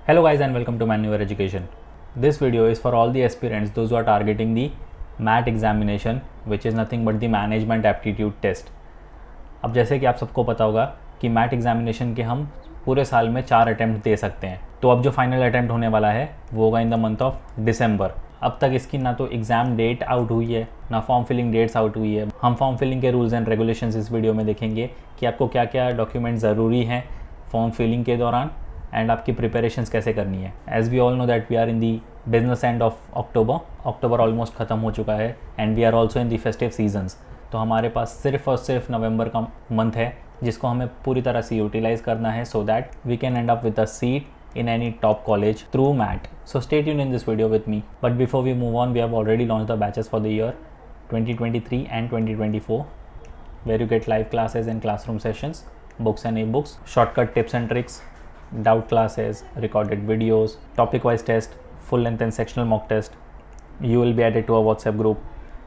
Hello guys and welcome to Manual Education. This video is for all the aspirants, those who are targeting the MAT examination, which is nothing but the Management Aptitude Test. अब जैसे कि आप सबको पता होगा कि mat examination के हम पूरे साल में 4 अटैम्प्ट दे सकते हैं। तो अब जो फाइनल अटैम्प्ट होने वाला है वो होगा in the month of December. अब तक इसकी ना तो एग्ज़ाम डेट आउट हुई है ना फॉर्म फिलिंग डेट्स आउट हुई है। हम फॉर्म फिलिंग के रूल्स एंड रेगुलेशंस इस वीडियो में देखेंगे कि आपको क्या क्या डॉक्यूमेंट ज़रूरी हैं फॉर्म फिलिंग के दौरान एंड आपकी प्रिपरेशंस कैसे करनी है। As we all know that we are in the business end of October almost ख़त्म हो चुका है and we are also in the festive seasons. तो हमारे पास सिर्फ और सिर्फ नवंबर का मंथ है जिसको हमें पूरी तरह से यूटिलाइज़ करना है so that we can end up with a seat in any top college through MAT. So stay tuned in this video with me. But before we move on, we have already launched the batches for the year 2023 and 2024 where you get live classes and classroom sessions, books and e-books, shortcut tips and tricks, doubt classes, recorded videos, topic wise test, full length and sectional mock test. You will be added to a WhatsApp group.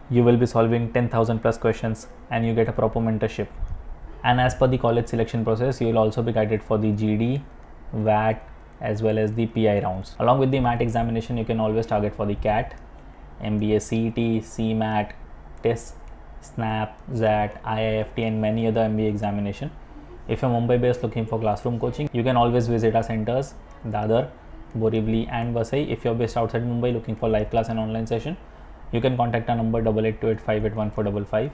You will be solving 10,000 plus questions and you get a proper mentorship. And as per the college selection process, you will also be guided for the GD, VAT as well as the PI rounds. Along with the MAT examination, you can always target for the CAT, MBA CET, CMAT, TEST, SNAP, ZAT, IIFT and many other MBA examination. If you're Mumbai based looking for classroom coaching, you can always visit our centers, Dadar, Borivali and Vasai. If you're based outside Mumbai looking for live class and online session, you can contact our number 8828581455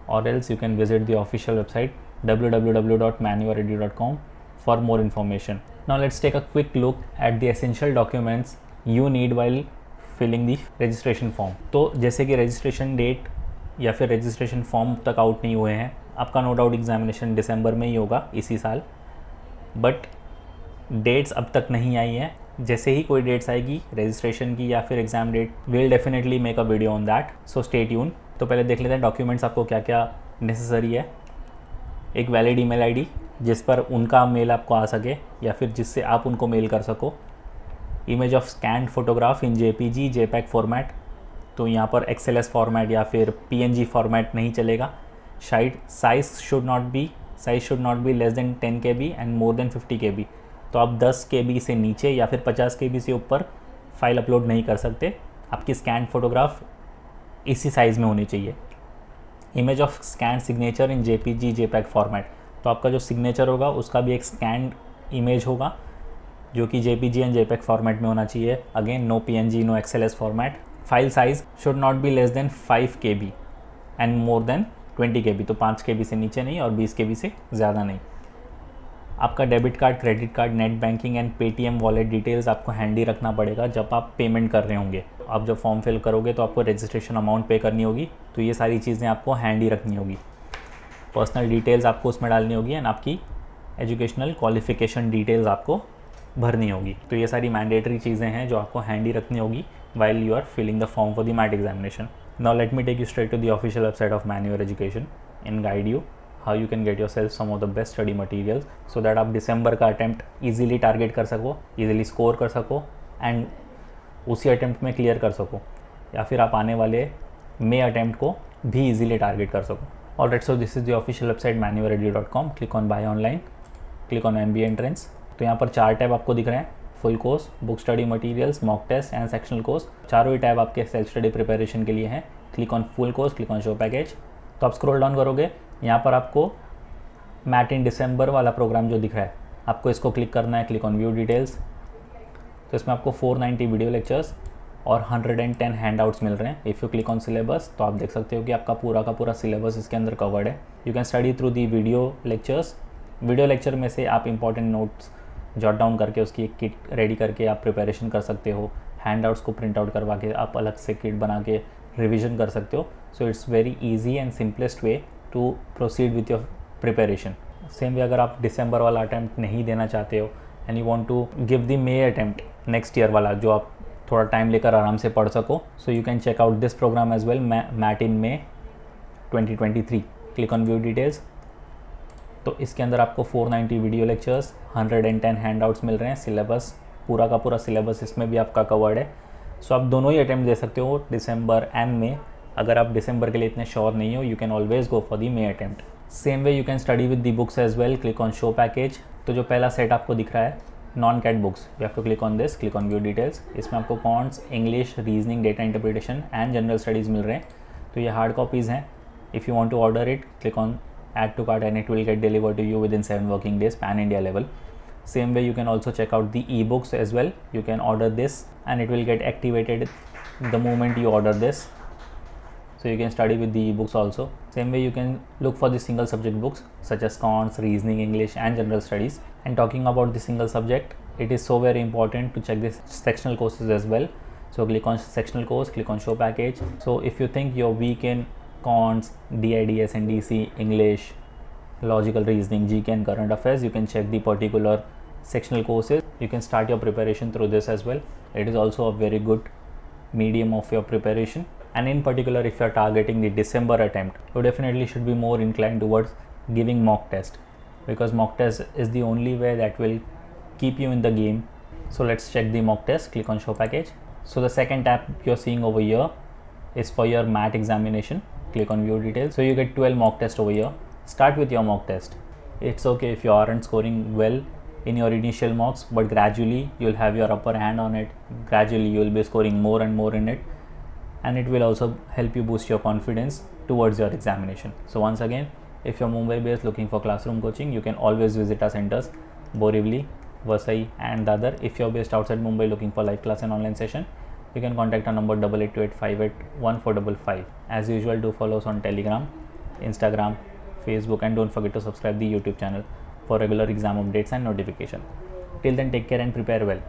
or else you can visit the official website www.manuaredu.com for more information. Now let's take a quick look at the essential documents you need while filling the registration form. तो जैसे कि registration date या फिर registration form तक out नहीं हुए हैं, आपका नो डाउट एग्जामिनेशन दिसंबर में ही होगा इसी साल, बट डेट्स अब तक नहीं आई हैं। जैसे ही कोई डेट्स आएगी रजिस्ट्रेशन की या फिर exam date, will definitely make a video on that, so stay tune. तो पहले देख लेते हैं डॉक्यूमेंट्स आपको क्या क्या नेसेसरी है। एक वैलिड ईमेल आईडी जिस पर उनका मेल आपको आ सके या फिर जिससे आप उनको मेल कर सको। Image of scanned photograph in JPG, JPEG format, तो यहाँ पर XLS फॉर्मेट या फिर PNG फॉर्मेट नहीं चलेगा। Size should not be less then 10 KB and more then 50 KB। तो आप 10 KB से नीचे या फिर 50 KB से ऊपर फाइल अपलोड नहीं कर सकते। आपकी स्कैन फोटोग्राफ इसी साइज़ में होनी चाहिए। Image of scan signature in JPG, JPEG format, तो आपका जो सिग्नेचर होगा उसका भी एक स्कैंड इमेज होगा जो कि JPG एंड JPEG फॉर्मेट में होना चाहिए। Again no PNG, no XLS format. File size should not be less than 5 KB and more than 20 KB, तो 5 KB से नीचे नहीं और 20 KB से ज़्यादा नहीं। आपका debit card, credit card, net banking and Paytm wallet details आपको हैंडी रखना पड़ेगा जब आप पेमेंट कर रहे होंगे। आप जब फॉर्म फिल करोगे तो आपको रजिस्ट्रेशन अमाउंट पे करनी होगी, तो ये सारी चीज़ें आपको हैंडी रखनी होगी। पर्सनल डिटेल्स आपको उसमें डालनी होगी एंड आपकी एजुकेशनल क्वालिफिकेशन डिटेल्स आपको भरनी होगी। तो ये सारी मैंडेटरी चीज़ें हैं जो आपको हैंडी रखनी होगी while you are filling the form for the MAT examination. Now let me take you straight to the official website of Manual Education and guide you how you can get yourself some of the best study materials so that आप दिसंबर का attempt easily target कर सको, easily score कर सको and उसी attempt में clear कर सको, या फिर आप आने वाले मे अटैम्प्ट को भी ईजिली टारगेट कर सको। Alright, so this is the official website manuaredu.com. Click on buy online, click on MBA entrance. तो यहाँ पर 4 टैब आपको दिख रहे हैं, full course, book study materials, mock test and sectional course. चारों ही टैब आपके सेल्फ स्टडी प्रिपरेशन के लिए हैं। Click on full course, click on show package. तो आप स्क्रॉल डाउन करोगे, यहाँ पर आपको मैट इन दिसंबर वाला प्रोग्राम जो दिख रहा है आपको इसको क्लिक करना है। Click on view details. तो इसमें आपको 490 वीडियो लेक्चर्स और 110 हैंडआउट्स मिल रहे हैं। If you click on syllabus तो आप देख सकते हो कि आपका पूरा का पूरा सिलेबस इसके अंदर कवर्ड है। You can study through the video lectures. Video lecture में से आप इंपॉर्टेंट नोट्स जॉट डाउन करके उसकी एक किट रेडी करके आप प्रिपरेशन कर सकते हो। हैंडआउट्स को प्रिंट आउट करवा के आप अलग से किट बना के रिविजन कर सकते हो। So it's very easy and simplest way to proceed with your preparation. Same way अगर आप दिसंबर वाला अटैम्प्ट नहीं देना चाहते हो and you want to give the May attempt next year वाला, जो आप थोड़ा टाइम लेकर आराम से पढ़ सको, so you can check out this program as well, MAT in May 2023। Click on view details. तो इसके अंदर आपको 490 वीडियो लेक्चर्स, 110 हैंडआउट्स मिल रहे हैं। सिलेबस पूरा का पूरा सिलेबस इसमें भी आपका कवर्ड है। सो आप दोनों ही अटैम्प्ट दे सकते हो, दिसंबर एंड मे। अगर आप दिसंबर के लिए इतने श्योर नहीं हो, you can always go for the May attempt. Same way you can study with the books as well. Click on show package. तो जो पहला सेट आपको दिख रहा है non CAT books, you have to click on this, click on view details. इसमें आपको quants, English, reasoning, data interpretation and general studies मिल रहे हैं। तो ये हार्ड कॉपीज़ हैं। If you want to order it, click on add to cart and it will get delivered to you within 7 working days, pan India level. Same way you can also check out the ebooks as well. You can order this and it will get activated the moment you order this. So you can study with the ebooks also. Same way you can look for the single subject books such as cons, reasoning, English and general studies. And talking about the single subject, it is so very important to check this sectional courses as well. So click on sectional course, click on show package. So if you think you're weak in cons, DIDS and DC, English, logical reasoning, GK and current affairs, you can check the particular sectional courses. You can start your preparation through this as well. It is also a very good medium of your preparation. And in particular, if you are targeting the December attempt, you definitely should be more inclined towards giving mock test, because mock test is the only way that will keep you in the game. So let's check the mock test. Click on show package. So the second tab you're seeing over here is for your MAT examination. Click on view details. So you get 12 mock tests over here. Start with your mock test. It's okay if you aren't scoring well in your initial mocks, but gradually you'll have your upper hand on it. Gradually you will be scoring more and more in it, and it will also help you boost your confidence towards your examination. So once again, if you're Mumbai based looking for classroom coaching, you can always visit our centers, Borivali, Vasai and Dadar. If you're based outside Mumbai looking for live class and online session, you can contact our number 8828581455. As usual, do follow us on Telegram, Instagram, Facebook, and don't forget to subscribe the YouTube channel for regular exam updates and notification. Till then, take care and prepare well.